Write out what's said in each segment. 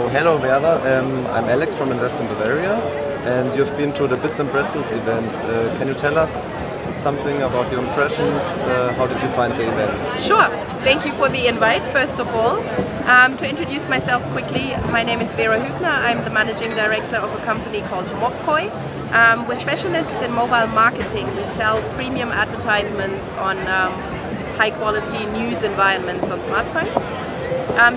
So hello Vera, I'm Alex from Invest in Bavaria, and you've been to the Bits and Pretzels event. Can you tell us something about your impressions? How did you find the event? Sure. Thank you for the invite, first of all. To introduce myself quickly, my name is Vera Huebner. I'm the managing director of a company called Mobkoi. We're specialists in mobile marketing. We sell premium advertisements on high-quality news environments on smartphones.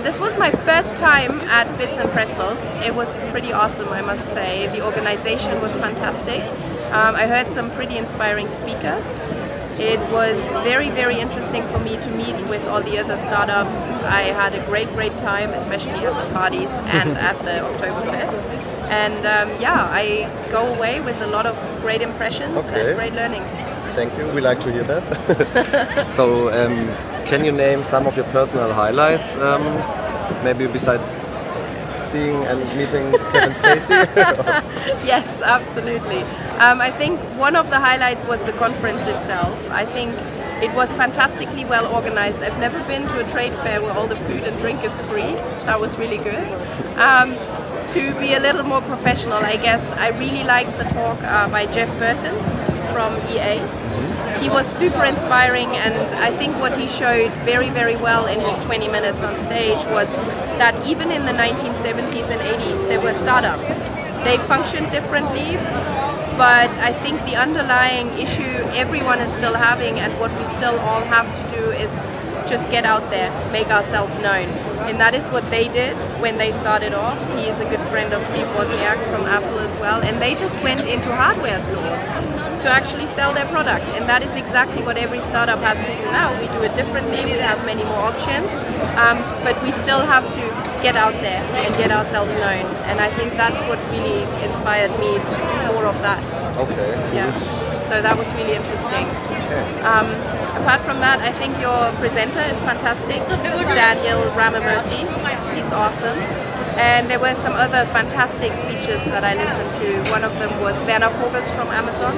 This was my first time at Bits and Pretzels. It was pretty awesome, I must say. The organization was fantastic. I heard some pretty inspiring speakers. It was very, very interesting for me to meet with all the other startups. I had a great time, especially at the parties and at the Oktoberfest. And I go away with a lot of great impressions and great learnings. Thank you, we like to hear that. So, can you name some of your personal highlights, maybe besides seeing and meeting Kevin Spacey? Yes, absolutely. I think one of the highlights was the conference itself. I think it was fantastically well organized. I've never been to a trade fair where all the food and drink is free. That was really good. To be a little more professional, I guess, I really liked the talk by Jeff Burton from EA. He was super inspiring, and I think what he showed very, very well in his 20 minutes on stage was that even in the 1970s and 80s there were startups. They functioned differently, but I think the underlying issue everyone is still having, and what we still all have to do, is just get out there, make ourselves known. And that is what they did when they started off. He is a good friend of Steve Wozniak from Apple as well, and they just went into hardware stores to actually sell their product. And that is exactly what every startup has to do now. We do it differently, we have many more options, but we still have to get out there and get ourselves known. And I think that's what really inspired me to do more of that. Okay. Yeah. So that was really interesting. Okay. Apart from that, I think your presenter is fantastic, Daniel Ramamurthy. He's awesome. And there were some other fantastic speeches that I listened to. One of them was Vera Huebner from Amazon.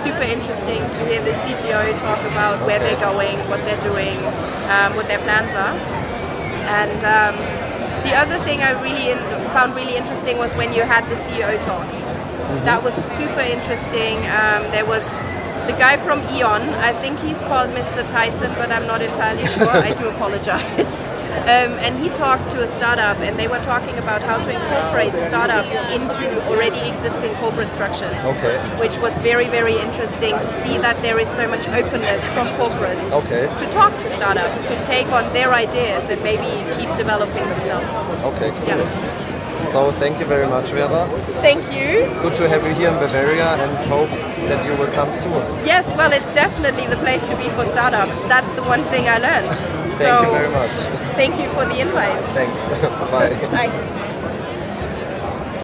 Super interesting to hear the CTO talk about where they're going, what they're doing, what their plans are. And the other thing I really found really interesting was when you had the CEO talks. That was super interesting. There was the guy from Eon, I think he's called Mr. Tyson, but I'm not entirely sure, I do apologize. And he talked to a startup, and they were talking about how to incorporate startups into already existing corporate structures. Okay. Which was very, very interesting to see that there is so much openness from corporates to talk to startups, to take on their ideas and maybe keep developing themselves. Okay, cool. Yeah. So thank you very much, Vera. Thank you. Good to have you here in Bavaria, and hope that you will come soon. Yes, well, it's definitely the place to be for startups. That's the one thing I learned. Thank you very much. Thank you for the invite. Thanks. Bye. Thanks.